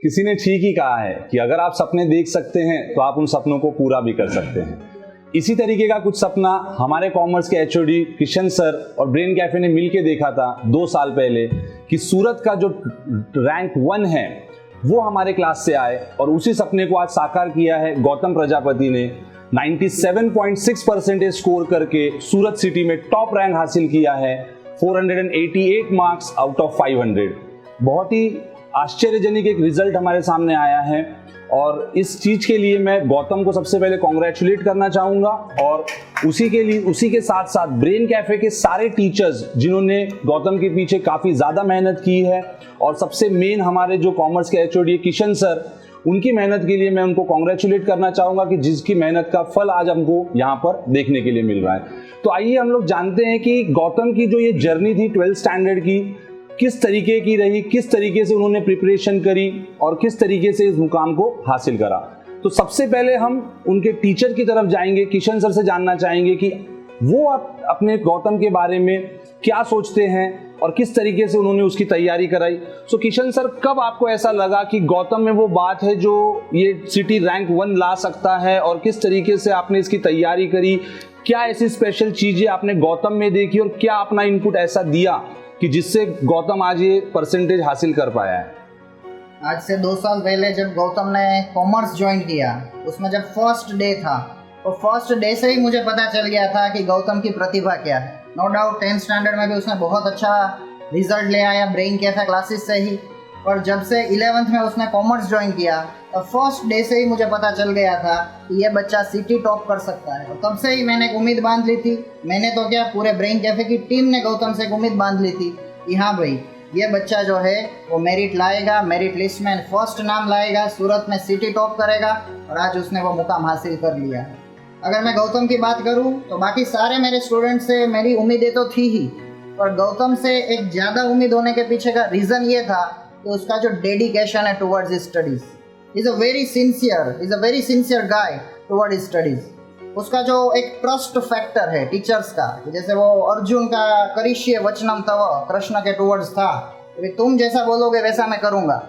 किसी ने ठीक ही कहा है कि अगर आप सपने देख सकते हैं तो आप उन सपनों को पूरा भी कर सकते हैं। इसी तरीके का कुछ सपना हमारे कॉमर्स के एचओडी किशन सर और ब्रेन कैफे ने मिलकर देखा था 2 साल पहले कि सूरत का जो रैंक 1 है वो हमारे क्लास से आए, और उसी सपने को आज साकार किया है गौतम प्रजापति ने। 97.6% स्कोर करके सूरत सिटी में टॉप रैंक हासिल किया है, 488 मार्क्स आउट ऑफ 500। बहुत ही आश्चर्यजनक एक रिजल्ट हमारे सामने आया है, और इस चीज के लिए मैं गौतम को सबसे पहले कॉन्ग्रेचुलेट करना चाहूंगा, और उसी के साथ साथ ब्रेन कैफे के सारे टीचर्स जिन्होंने गौतम के पीछे काफी ज्यादा मेहनत की है, और सबसे मेन हमारे जो कॉमर्स के एचओडी किशन सर, उनकी मेहनत के लिए मैं उनको कॉन्ग्रेचुलेट करना चाहूंगा कि जिसकी मेहनत का फल आज हमको यहाँ पर देखने के लिए मिल रहा है। तो आइए हम लोग जानते हैं कि गौतम की जो ये जर्नी थी 12th स्टैंडर्ड की किस तरीके की रही, किस तरीके से उन्होंने प्रिपरेशन करी और किस तरीके से इस मुकाम को हासिल करा। तो सबसे पहले हम उनके टीचर की तरफ जाएंगे, किशन सर से जानना चाहेंगे कि वो अपने गौतम के बारे में क्या सोचते हैं और किस तरीके से उन्होंने उसकी तैयारी कराई। सो किशन सर, कब आपको ऐसा लगा कि गौतम में वो बात है जो ये सिटी रैंक 1 ला सकता है, और किस तरीके से आपने इसकी तैयारी करी? क्या ऐसी स्पेशल चीजें आपने गौतम में देखी और क्या अपना इनपुट ऐसा दिया कि जिससे गौतम आज ये परसेंटेज हासिल कर पाया है? आज से 2 साल पहले जब गौतम ने कॉमर्स ज्वाइन किया, उसमें जब फर्स्ट डे था, तो फर्स्ट डे से ही मुझे पता चल गया था कि गौतम की प्रतिभा क्या है। नो डाउट 10th स्टैंडर्ड में भी उसने बहुत अच्छा रिजल्ट ले आया ब्रेन कैफे क्लासेस से ही, और जब से 11th में उसने कॉमर्स ज्वाइन किया तो फर्स्ट डे से ही मुझे पता चल गया था कि ये बच्चा सिटी टॉप कर सकता है। और तब से ही मैंने एक उम्मीद बांध ली थी, मैंने तो क्या, पूरे ब्रेन कैफे की टीम ने गौतम से एक उम्मीद बांध ली थी कि हाँ भाई, ये बच्चा जो है वो मेरिट लाएगा, मेरिट लिस्ट में फर्स्ट नाम लाएगा, सूरत में सिटी टॉप करेगा, और आज उसने वो मुकाम हासिल कर लिया है। अगर मैं गौतम की बात करूं तो बाकी सारे मेरे स्टूडेंट से मेरी उम्मीदें तो थी ही, पर गौतम से एक ज़्यादा उम्मीद होने के पीछे का रीज़न ये था कि उसका जो डेडिकेशन है towards his studies. Is a very sincere guy toward his studies. उसका जो एक ट्रस्ट फैक्टर है टीचर्स का, जैसे वो अर्जुन का करिष्ये वचनम तव कृष्ण के टुवर्ड्स था, कि तुम जैसा बोलोगे वैसा मैं करूँगा,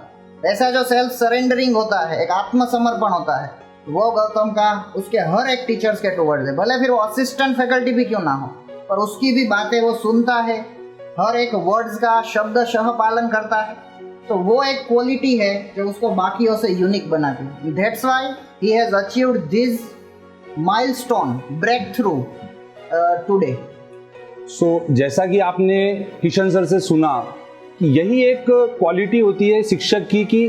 वैसा जो सेल्फ सरेंडरिंग होता है, एक आत्मसमर्पण होता है, वो गौतम का उसके हर एक टीचर्स के टुवर्ड्स है। भले फिर वो असिस्टेंट फैकल्टी भी क्यों ना हो, पर उसकी भी बातें वो सुनता है, हर एक वर्ड्स का शब्दशः पालन करता है। तो वो एक क्वालिटी है जो उसको बाकियों से यूनिक बनाती है। That's why he has achieved this milestone breakthrough today. So जैसा कि आपने किशन सर से सुना, यही एक क्वालिटी होती है शिक्षक की कि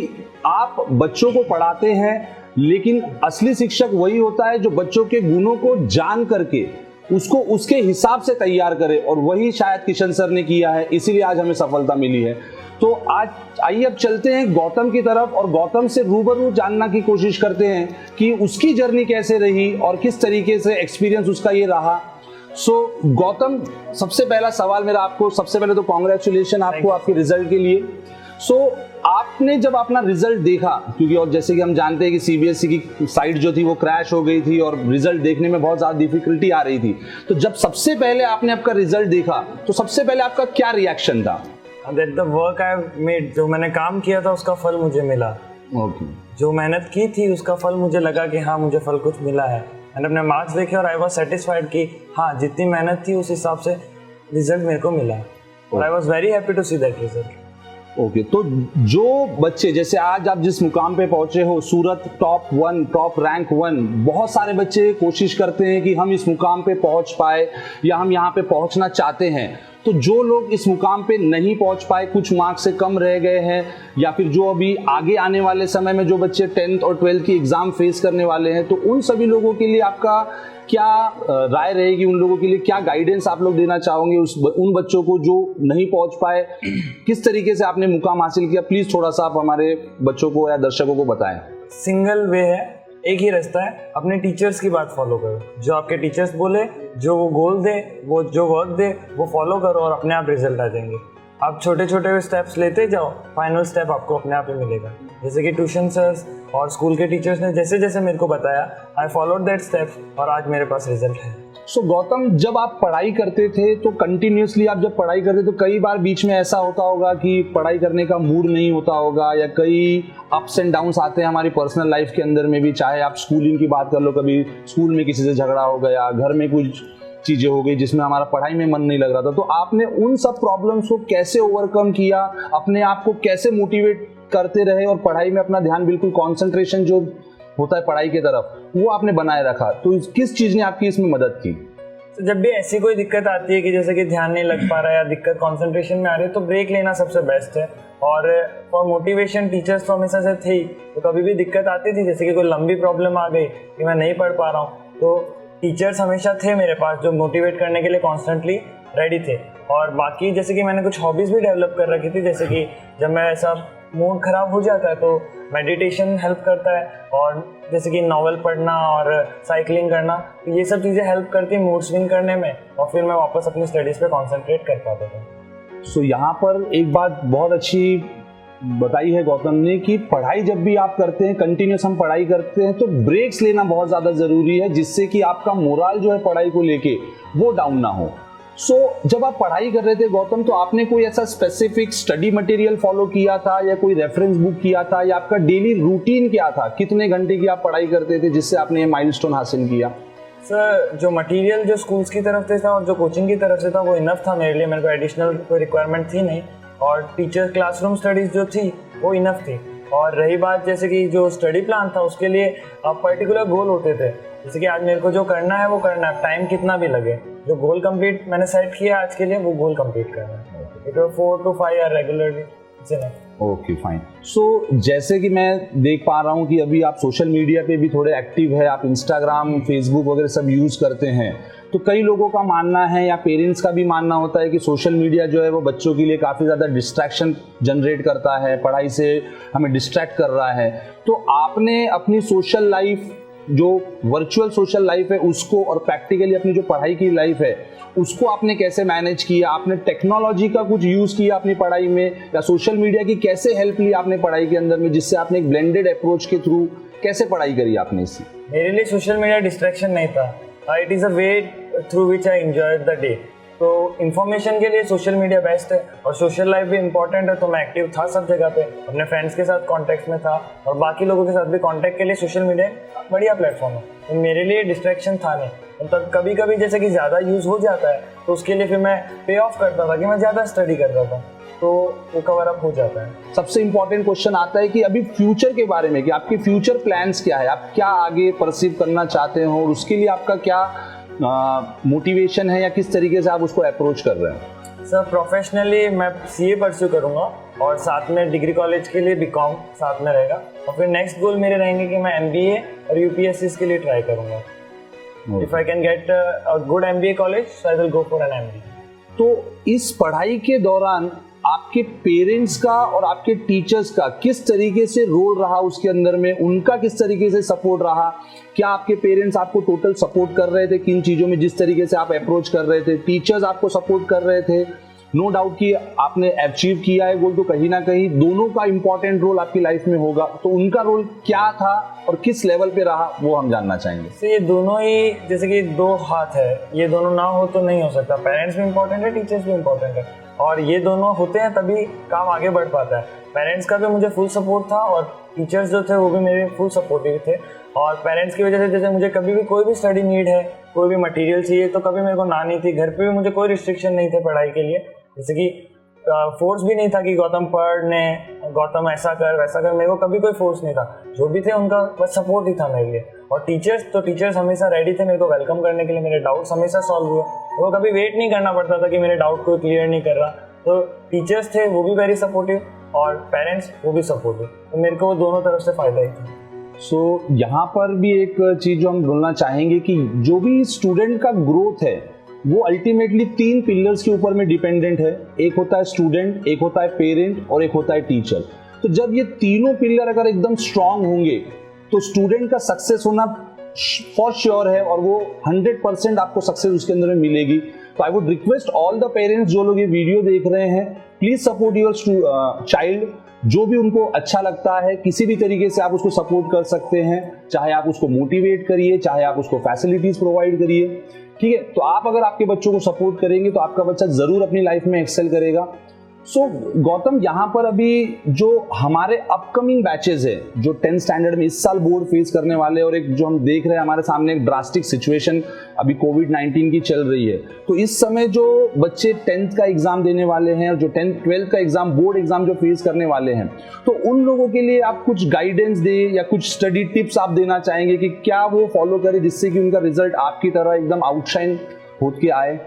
आप बच्चों को पढ़ाते हैं, लेकिन असली शिक्षक वही होता है जो बच्चों के गुणों को जान करके उसको उसके हिसाब से तैयार करे, और वही शायद किशन सर ने किया है, इसीलिए आज हमें सफलता मिली है। तो आज आइए अब चलते हैं गौतम की तरफ और गौतम से रूबरू जानना की कोशिश करते हैं कि उसकी जर्नी कैसे रही और किस तरीके से एक्सपीरियंस उसका ये रहा। सो गौतम, सबसे पहला सवाल मेरा आपको, सबसे पहले तो कॉन्ग्रेचुलेशन आपको आपके रिजल्ट के लिए। सो आपने जब अपना रिजल्ट देखा, क्योंकि और जैसे कि हम जानते हैं कि सीबीएसई की साइट जो थी वो क्रैश हो गई थी और रिजल्ट देखने में बहुत ज़्यादा डिफिकल्टी आ रही थी, तो जब सबसे पहले आपने आपका रिजल्ट देखा तो सबसे पहले आपका क्या रिएक्शन था? That the work I made, जो मैंने काम किया था उसका फल मुझे मिला। Okay. जो मेहनत की थी उसका फल मुझे लगा कि हाँ, मुझे फल कुछ मिला है। मैंने अपने मार्क्स देखे और आई वॉज सेटिस्फाइड कि हाँ, जितनी मेहनत थी उस हिसाब से रिजल्ट मेरे को मिला, और I was very happy to see that result. Okay, तो जो बच्चे, जैसे आज आप जिस मुकाम पे पहुंचे हो, सूरत टॉप रैंक 1, बहुत सारे बच्चे कोशिश करते हैं कि हम इस मुकाम पे पहुंच पाए या हम यहाँ पे पहुंचना चाहते हैं। तो जो लोग इस मुकाम पे नहीं पहुंच पाए, कुछ मार्क्स से कम रह गए हैं, या फिर जो अभी आगे आने वाले समय में जो बच्चे 10th और 12th की एग्जाम फेस करने वाले हैं, तो उन सभी लोगों के लिए आपका क्या राय रहेगी? उन लोगों के लिए क्या गाइडेंस आप लोग देना चाहोगे उन बच्चों को जो नहीं पहुंच पाए? किस तरीके से आपने मुकाम हासिल किया? प्लीज थोड़ा सा आप हमारे बच्चों को या दर्शकों को बताएं। सिंगल वे है, एक ही रास्ता है, अपने टीचर्स की बात फॉलो करो। जो आपके टीचर्स बोले, जो वो गोल दे, वो जो वर्क दे, वो फॉलो करो और अपने आप रिजल्ट आ जाएंगे। आप छोटे छोटे स्टेप्स लेते जाओ, फाइनल स्टेप आपको अपने आप ही मिलेगा। जैसे कि ट्यूशन सर्स और स्कूल के टीचर्स ने जैसे जैसे मेरे को बताया, आई फॉलोड दैट स्टेप्स और आज मेरे पास रिजल्ट है। सो गौतम, जब आप पढ़ाई करते थे तो कंटिन्यूसली आप जब पढ़ाई करते तो कई बार बीच में ऐसा होता होगा कि पढ़ाई करने का मूड नहीं होता होगा, या कई अप्स एंड डाउन्स आते हैं हमारी पर्सनल लाइफ के अंदर में भी। चाहे आप स्कूलिंग की बात कर लो, कभी स्कूल में किसी से झगड़ा हो गया, घर में कुछ चीज़ें हो गई जिसमें हमारा पढ़ाई में मन नहीं लग रहा था, तो आपने उन सब प्रॉब्लम्स को कैसे ओवरकम किया, अपने आप को कैसे मोटिवेट करते रहे और पढ़ाई में अपना ध्यान, बिल्कुल कॉन्सेंट्रेशन जो होता है पढ़ाई की तरफ, वो आपने बनाए रखा? तो किस चीज़ ने आपकी इसमें मदद की? तो जब भी ऐसी कोई दिक्कत आती है कि जैसे कि ध्यान नहीं लग पा रहा है या दिक्कत कंसंट्रेशन में आ रही है, तो ब्रेक लेना सबसे बेस्ट है। और फॉर मोटिवेशन टीचर्स तो हमेशा से थे ही, तो कभी भी दिक्कत आती थी, जैसे कि कोई लंबी प्रॉब्लम आ गई कि मैं नहीं पढ़ पा रहा हूँ, तो टीचर्स हमेशा थे मेरे पास जो मोटिवेट करने के लिए कॉन्स्टेंटली रेडी थे। और बाकी जैसे कि मैंने कुछ हॉबीज़ भी डेवलप कर रखी थी, जैसे कि जब मैं ऐसा मूड ख़राब हो जाता है तो मेडिटेशन हेल्प करता है, और जैसे कि नॉवल पढ़ना और साइकिलिंग करना, तो ये सब चीज़ें हेल्प करती मूड स्विंग करने में, और फिर मैं वापस अपनी स्टडीज़ पे कंसंट्रेट कर पाता था। सो यहाँ पर एक बात बहुत अच्छी बताई है गौतम ने कि पढ़ाई जब भी आप करते हैं, कंटिन्यूस हम पढ़ाई करते हैं, तो ब्रेक्स लेना बहुत ज़्यादा ज़रूरी है, जिससे कि आपका मोरल जो है पढ़ाई को लेके वो डाउन ना हो। सो जब आप पढ़ाई कर रहे थे गौतम, तो आपने कोई ऐसा स्पेसिफिक स्टडी मटेरियल फॉलो किया था, या कोई रेफरेंस बुक किया था, या आपका डेली रूटीन क्या था? कितने घंटे की आप पढ़ाई करते थे जिससे आपने ये माइलस्टोन हासिल किया? सर, जो मटेरियल जो स्कूल्स की तरफ से था और जो कोचिंग की तरफ से था वो इनफ था मेरे लिए, मेरे को एडिशनल कोई रिक्वायरमेंट थी नहीं, और टीचर क्लासरूम स्टडीज़ जो थी वो इनफ थी। और रही बात जैसे कि जो स्टडी प्लान था, उसके लिए पर्टिकुलर गोल होते थे, जैसे कि आज मेरे को जो करना है वो करना है, टाइम कितना भी लगे, जो गोल कंप्लीट मैंने सेट किया आज के लिए वो गोल कंप्लीट करना है। It 4 to 5 hour regularly. Okay, fine. So जैसे कि मैं देख पा रहा हूँ कि अभी आप सोशल मीडिया पे भी थोड़े एक्टिव है, आप इंस्टाग्राम, फेसबुक वगैरह सब यूज़ करते हैं, तो कई लोगों का मानना है या पेरेंट्स का भी मानना होता है कि सोशल मीडिया जो है वो बच्चों के लिए काफ़ी ज़्यादा डिस्ट्रैक्शन जनरेट करता है, पढ़ाई से हमें डिस्ट्रैक्ट कर रहा है। तो आपने अपनी सोशल लाइफ, जो वर्चुअल सोशल लाइफ है उसको, और प्रैक्टिकली अपनी जो पढ़ाई की लाइफ है उसको आपने कैसे मैनेज किया? आपने टेक्नोलॉजी का कुछ यूज़ किया अपनी पढ़ाई में, या सोशल मीडिया की कैसे हेल्प ली आपने पढ़ाई के अंदर में, जिससे आपने एक ब्लेंडेड अप्रोच के थ्रू कैसे पढ़ाई करी आपने इससे? मेरे लिए सोशल मीडिया डिस्ट्रैक्शन नहीं था, it is a way through which I enjoyed the day. तो इन्फॉर्मेशन के लिए सोशल मीडिया बेस्ट है, और सोशल लाइफ भी इम्पॉर्टेंट है, तो मैं एक्टिव था सब जगह पे, अपने फ्रेंड्स के साथ कांटेक्ट में था, और बाकी लोगों के साथ भी कांटेक्ट के लिए सोशल मीडिया बढ़िया प्लेटफॉर्म है। तो मेरे लिए डिस्ट्रैक्शन था नहीं। मतलब कभी कभी जैसे कि ज़्यादा यूज़ हो जाता है, तो उसके लिए फिर मैं पे ऑफ करता था कि मैं ज़्यादा स्टडी करता था, तो वो कवर अप हो जाता है। सबसे इम्पोर्टेंट क्वेश्चन आता है कि अभी फ्यूचर के बारे में, कि आपके फ्यूचर प्लान्स क्या है, आप क्या आगे परसीव करना चाहते हो, और उसके लिए आपका क्या मोटिवेशन है, या किस तरीके से आप उसको अप्रोच कर रहे हैं? सर, प्रोफेशनली मैं सीए परस्यू करूँगा, और साथ में डिग्री कॉलेज के लिए बीकॉम साथ में रहेगा, और फिर नेक्स्ट गोल मेरे रहेंगे कि मैं एमबीए और यूपीएससी के लिए ट्राई करूँगा। If I can get a good MBA college, so I will go for an MBA. तो इस पढ़ाई के दौरान आपके पेरेंट्स का और आपके टीचर्स का किस तरीके से रोल रहा उसके अंदर में, उनका किस तरीके से सपोर्ट रहा? क्या आपके पेरेंट्स आपको टोटल सपोर्ट कर रहे थे किन चीज़ों में, जिस तरीके से आप अप्रोच कर रहे थे? टीचर्स आपको सपोर्ट कर रहे थे? नो डाउट कि आपने अचीव किया है गोल, तो कहीं ना कहीं दोनों का इंपॉर्टेंट रोल आपकी लाइफ में होगा, तो उनका रोल क्या था और किस लेवल पे रहा, वो हम जानना चाहेंगे। तो ये दोनों ही जैसे कि दो हाथ है, ये दोनों ना हो तो नहीं हो सकता। पेरेंट्स भी इम्पोर्टेंट है, टीचर्स भी इम्पोर्टेंट है, और ये दोनों होते हैं तभी काम आगे बढ़ पाता है। पेरेंट्स का भी मुझे फुल सपोर्ट था, और टीचर्स जो थे वो भी मेरे फुल सपोर्टिव थे। और पेरेंट्स की वजह से जैसे मुझे कभी भी कोई भी स्टडी नीड है, कोई भी मटेरियल चाहिए, तो कभी मेरे को ना नहीं थी। घर पे भी मुझे कोई रिस्ट्रिक्शन नहीं थे पढ़ाई के लिए, जैसे कि फोर्स भी नहीं था कि गौतम पढ़ने, गौतम ऐसा कर वैसा कर, मेरे को कभी कोई फोर्स नहीं था। जो भी थे उनका बस सपोर्ट ही था मेरे लिए। और टीचर्स हमेशा रेडी थे मेरे को वेलकम करने के लिए, मेरे डाउट्स हमेशा सॉल्व हुए। वो कभी वेट नहीं करना पड़ता था कि मेरे डाउट कोई क्लियर नहीं कर रहा। तो टीचर्स थे वो भी वेरी सपोर्टिव, और पेरेंट्स वो भी सपोर्टिव, तो मेरे को दोनों तरफ से फ़ायदा ही था। सो यहाँ पर भी एक चीज़ जो हम बोलना चाहेंगे कि जो भी स्टूडेंट का ग्रोथ है वो अल्टीमेटली 3 पिलर्स के ऊपर में डिपेंडेंट है। एक होता है स्टूडेंट, एक होता है पेरेंट, और एक होता है टीचर। तो जब ये तीनों पिलर अगर एकदम स्ट्रांग होंगे तो स्टूडेंट का सक्सेस होना फॉर श्योर है, और वो 100% आपको सक्सेस उसके अंदर में मिलेगी। तो I would request all the parents जो लोग ये वीडियो देख रहे हैं, प्लीज सपोर्ट योर चाइल्ड। जो भी उनको अच्छा लगता है किसी भी तरीके से आप उसको सपोर्ट कर सकते हैं, चाहे आप उसको मोटिवेट करिए, चाहे आप उसको फैसिलिटीज प्रोवाइड करिए। ठीक है। तो आप अगर आपके बच्चों को सपोर्ट करेंगे तो आपका बच्चा जरूर अपनी लाइफ में एक्सेल करेगा। सो गौतम, यहाँ पर अभी जो हमारे अपकमिंग बैचेस है जो 10th स्टैंडर्ड में इस साल बोर्ड फेस करने वाले, और एक जो हम देख रहे हैं हमारे सामने एक ड्रास्टिक सिचुएशन अभी कोविड-19 की चल रही है, तो इस समय जो बच्चे 10th का एग्जाम देने वाले हैं और जो 10th 12th का एग्जाम बोर्ड एग्जाम जो फेस करने वाले हैं, तो उन लोगों के लिए आप कुछ गाइडेंस दें या कुछ स्टडी टिप्स आप देना चाहेंगे कि क्या वो फॉलो करें जिससे कि उनका रिजल्ट आपकी तरह एकदम आउटशाइन होत के आए?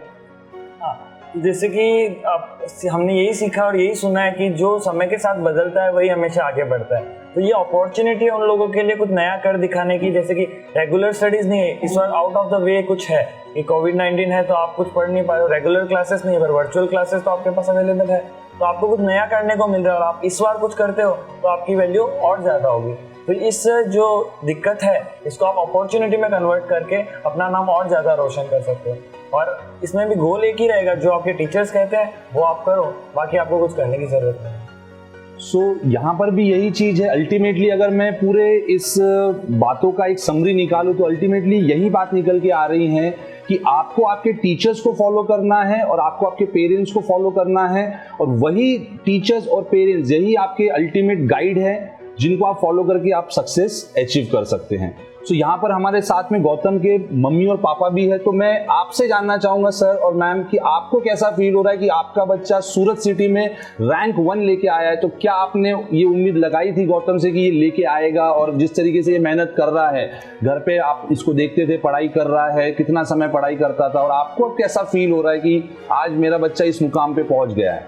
जैसे कि हमने यही सीखा और यही सुना है कि जो समय के साथ बदलता है वही हमेशा आगे बढ़ता है। तो ये अपॉर्चुनिटी है उन लोगों के लिए कुछ नया कर दिखाने की, जैसे कि रेगुलर स्टडीज नहीं है इस बार, आउट ऑफ द वे कुछ है कि कोविड-19 है तो आप कुछ पढ़ नहीं पा रहे हो, रेगुलर क्लासेस नहीं है पर वर्चुअल क्लासेस तो आपके पास अवेलेबल है, तो आपको कुछ नया करने को मिल रहा है और आप इस बार कुछ करते हो तो आपकी वैल्यू और ज़्यादा होगी। तो इस जो दिक्कत है इसको आप अपॉर्चुनिटी में कन्वर्ट करके अपना नाम और ज़्यादा रोशन कर सकते हो। और इसमें भी गोल एक ही रहेगा, जो आपके टीचर्स कहते हैं वो आप करो, बाकी आपको कुछ करने की ज़रूरत नहीं। सो यहाँ पर भी यही चीज़ है। अल्टीमेटली अगर मैं पूरे इस बातों का एक समरी निकालूँ तो अल्टीमेटली यही बात निकल के आ रही है कि आपको आपके टीचर्स को फॉलो करना है और आपको आपके पेरेंट्स को फॉलो करना है, और वही टीचर्स और पेरेंट्स यही आपके अल्टीमेट गाइड है जिनको आप फॉलो करके आप सक्सेस अचीव कर सकते हैं। सो यहाँ पर हमारे साथ में गौतम के मम्मी और पापा भी है, तो मैं आपसे जानना चाहूँगा सर और मैम कि आपको कैसा फील हो रहा है कि आपका बच्चा सूरत सिटी में रैंक 1 लेके आया है। तो क्या आपने ये उम्मीद लगाई थी गौतम से कि ये लेके आएगा, और जिस तरीके से ये मेहनत कर रहा है, घर पे आप इसको देखते थे पढ़ाई कर रहा है, कितना समय पढ़ाई करता था, और आपको अब कैसा फील हो रहा है कि आज मेरा बच्चा इस मुकाम पे पहुँच गया है?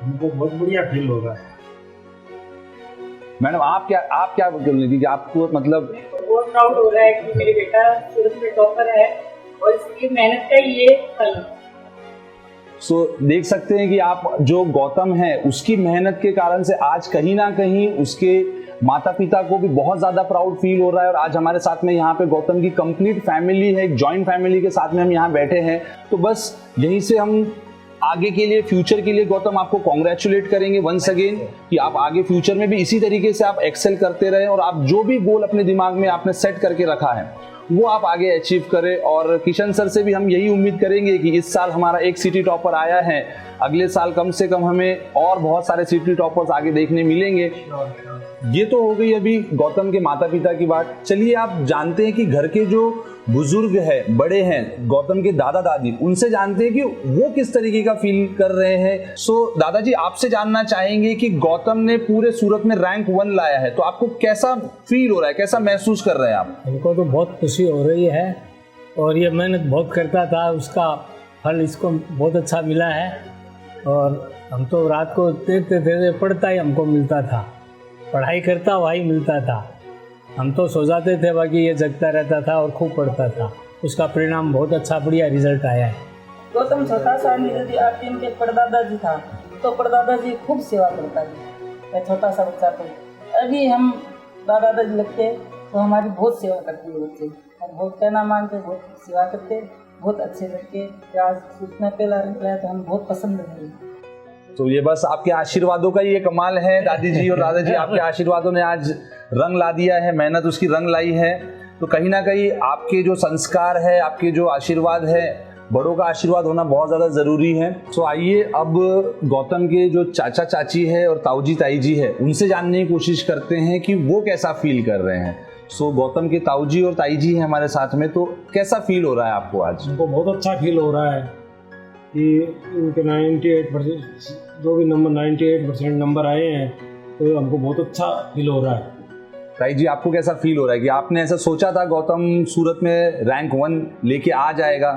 हमको बहुत बढ़िया फील हो रहा है। मैडम आप क्या बोल रही थी कि आपको मतलब बहुत प्राउड हो रहा है कि मेरे बेटा सूरत में टॉपर है और इसकी मेहनत का ये फल। सो देख सकते हैं कि आप जो गौतम है उसकी मेहनत के कारण से आज कहीं ना कहीं उसके माता पिता को भी बहुत ज्यादा प्राउड फील हो रहा है। और आज हमारे साथ में यहाँ पे गौतम की कंप्लीट फैमिली है, एक जॉइंट फैमिली के साथ में हम यहाँ बैठे हैं। तो बस यहीं से हम आगे के लिए, फ्यूचर के लिए गौतम आपको कॉन्ग्रेचुलेट करेंगे वंस अगेन कि आप आगे फ्यूचर में भी इसी तरीके से आप एक्सेल करते रहे और आप जो भी गोल अपने दिमाग में आपने सेट करके रखा है वो आप आगे अचीव करें। और किशन सर से भी हम यही उम्मीद करेंगे कि इस साल हमारा एक सिटी टॉपर आया है, अगले साल कम से कम हमें और बहुत सारे सिटी टॉपर्स आगे देखने मिलेंगे। ये तो हो गई अभी गौतम के माता पिता की बात। चलिए आप जानते हैं कि घर के जो बुजुर्ग है, बड़े हैं, गौतम के दादा दादी, उनसे जानते हैं कि वो किस तरीके का फील कर रहे हैं। सो दादाजी आपसे जानना चाहेंगे कि गौतम ने पूरे सूरत में रैंक 1 लाया है, तो आपको कैसा फील हो रहा है, कैसा महसूस कर रहे हैं आप? हमको तो बहुत खुशी हो रही है और ये मेहनत बहुत करता था, उसका फल इसको बहुत अच्छा मिला है। और हम तो रात को देखते थे, पढ़ता ही हमको मिलता था, पढ़ाई करता वही मिलता था। हम तो सो जाते थे, बाकी ये जगता रहता था और खूब पढ़ता था। उसका परिणाम बहुत अच्छा, बढ़िया रिजल्ट आया है। गौतम छोटा सा यदि आपके इनके परदादा जी था तो परदादा जी खूब सेवा करता था। मैं छोटा सा बच्चा था, अभी हम दादा दादी लगते तो हमारी बहुत सेवा करते हैं बच्चे, और बहुत कहना मानते, बहुत सेवा करते, बहुत अच्छे लड़के। आज सूचना पहला निकला तो हम बहुत पसंद है। तो ये बस आपके आशीर्वादों का ये कमाल है दादी जी और दादाजी, आपके आशीर्वादों ने आज रंग ला दिया है, मेहनत उसकी रंग लाई है। तो कहीं ना कहीं आपके जो संस्कार है, आपके जो आशीर्वाद है, बड़ों का आशीर्वाद होना बहुत ज़्यादा ज़रूरी है। तो आइए अब गौतम के जो चाचा चाची है और ताऊजी ताई जी है उनसे जानने की कोशिश करते हैं कि वो कैसा फील कर रहे हैं। सो गौतम के ताऊजी और ताई जी हैं हमारे साथ में, तो कैसा फील हो रहा है आपको आज? हमको बहुत अच्छा फील हो रहा है कि इनके 98% जो भी नंबर 98% नंबर आए हैं, तो हमको बहुत अच्छा फील हो रहा है। ताई जी आपको कैसा फील हो रहा है कि आपने ऐसा सोचा था गौतम सूरत में रैंक 1 लेके आ जाएगा?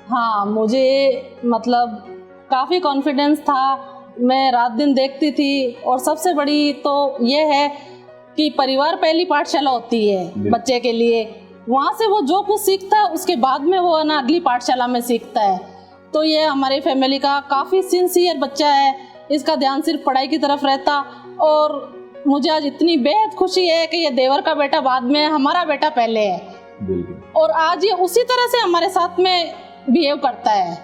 हाँ, मुझे मतलब काफ़ी कॉन्फिडेंस था, मैं रात दिन देखती थी। और सबसे बड़ी तो ये है कि परिवार पहली पाठशाला होती है बच्चे के लिए, वहाँ से वो जो कुछ सीखता है उसके बाद में वो ना अगली पाठशाला में सीखता है। तो ये हमारी फैमिली का काफ़ी सिंसियर बच्चा है, इसका ध्यान सिर्फ पढ़ाई की तरफ रहता। और मुझे आज इतनी बेहद खुशी है कि ये देवर का बेटा बाद में, हमारा बेटा पहले है। और आज ये उसी तरह से हमारे साथ में बिहेव करता है।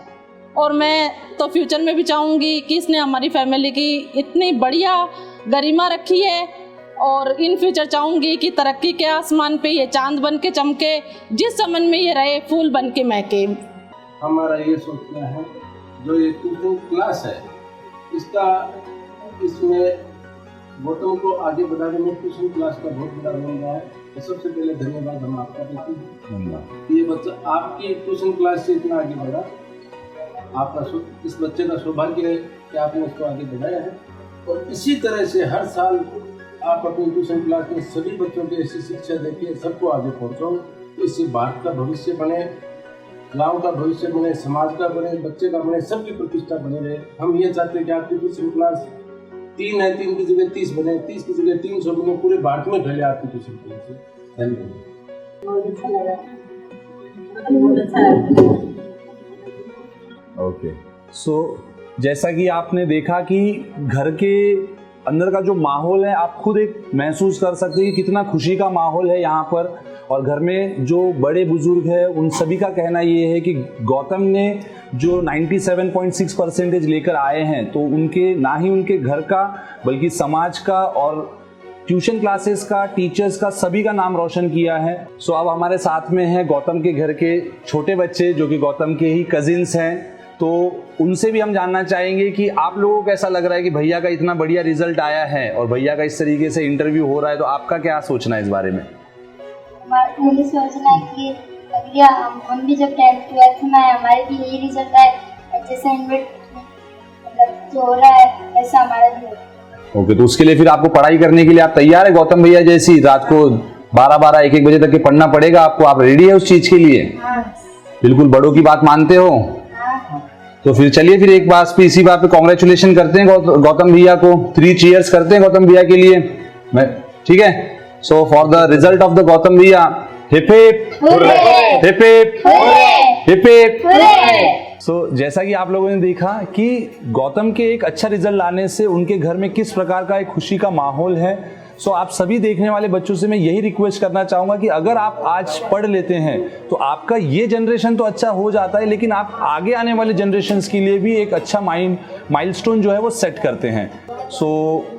और मैं तो फ्यूचर में भी चाहूँगी कि इसने हमारी फैमिली की इतनी बढ़िया गरिमा रखी है, और इन फ्यूचर चाहूँगी कि तरक्की के आसमान पे ये चांद बन के चमके, जिस चमन में ये रहे फूल बन के महके। हमारा ये सोचना है जो ये ट्यूशन क्लास है इसमें गौतम को आगे बढ़ाने में ट्यूशन क्लास का बहुत बड़ा रोल रहा है। तो सबसे पहले धन्यवाद हम आपका देते हैं कि ये बच्चा आपकी ट्यूशन क्लास से इतना आगे बढ़ा। आपका इस बच्चे का सौभाग्य है कि आपने इसको आगे बढ़ाया है और इसी तरह से हर साल आप अपनी ट्यूशन क्लास में सभी बच्चों की ऐसी शिक्षा देखिए, सबको आगे पहुँचाओ। इससे भारत का भविष्य बने, गांव का भविष्य बने, समाज का बने, बच्चे का बने, सबकी प्रतिष्ठा बने रहे। हम ये चाहते हैं कि आपकी ट्यूशन क्लास 3 है, 3 की जगह 30 बने, 30 की जगह 300 बने, पूरे भारत में फैले आपकी ट्यूशन क्लास। ओके, सो जैसा कि आपने देखा कि घर के अंदर का जो माहौल है आप खुद एक महसूस कर सकते हैं कि कितना खुशी का माहौल है यहाँ पर। और घर में जो बड़े बुजुर्ग हैं उन सभी का कहना ये है कि गौतम ने जो 97.6% लेकर आए हैं तो उनके ना ही उनके घर का बल्कि समाज का और ट्यूशन क्लासेस का, टीचर्स का, सभी का नाम रोशन किया है। सो अब हमारे साथ में है गौतम के घर के छोटे बच्चे जो कि गौतम के ही कजिन्स हैं, तो उनसे भी हम जानना चाहेंगे कि आप लोगों को कैसा लग रहा है कि भैया का इतना बढ़िया रिजल्ट आया है और भैया का इस तरीके से इंटरव्यू हो रहा है, तो आपका क्या सोचना है इस बारे में? मुझे सोचना है कि भैया हम भी जब 10th 12th में आए हमारे भी यही रिजल्ट आए, जैसे मतलब जो हो रहा है वैसा हमारा भी हो। ओके, तो उसके लिए फिर आपको पढ़ाई करने के लिए आप तैयार है गौतम भैया जैसी? रात को 12-12 1-1 बजे तक के पढ़ना पड़ेगा आपको, आप रेडी है उस चीज के लिए? हाँ। बिल्कुल बड़ों की बात मानते हो? हाँ। तो फिर चलिए फिर एक बार इसी बात पे कांग्रेचुलेशन करते हैं गौतम भैया को। 3 चीयर्स करते हैं गौतम भैया के लिए। ठीक है, so for the result of the Gautam भैया, hip hip hip hip hip hip. So जैसा कि आप लोगों ने देखा कि गौतम के एक अच्छा रिजल्ट लाने से उनके घर में किस प्रकार का एक खुशी का माहौल है। सो आप सभी देखने वाले बच्चों से मैं यही रिक्वेस्ट करना चाहूँगा कि अगर आप आज पढ़ लेते हैं तो आपका ये जनरेशन तो अच्छा हो जाता है, लेकिन आप आगे आने वाले जनरेशन्स के लिए भी एक अच्छा माइलस्टोन जो है वो सेट करते हैं। सो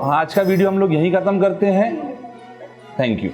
आज का वीडियो हम लोग यहीं ख़त्म करते हैं। Thank you.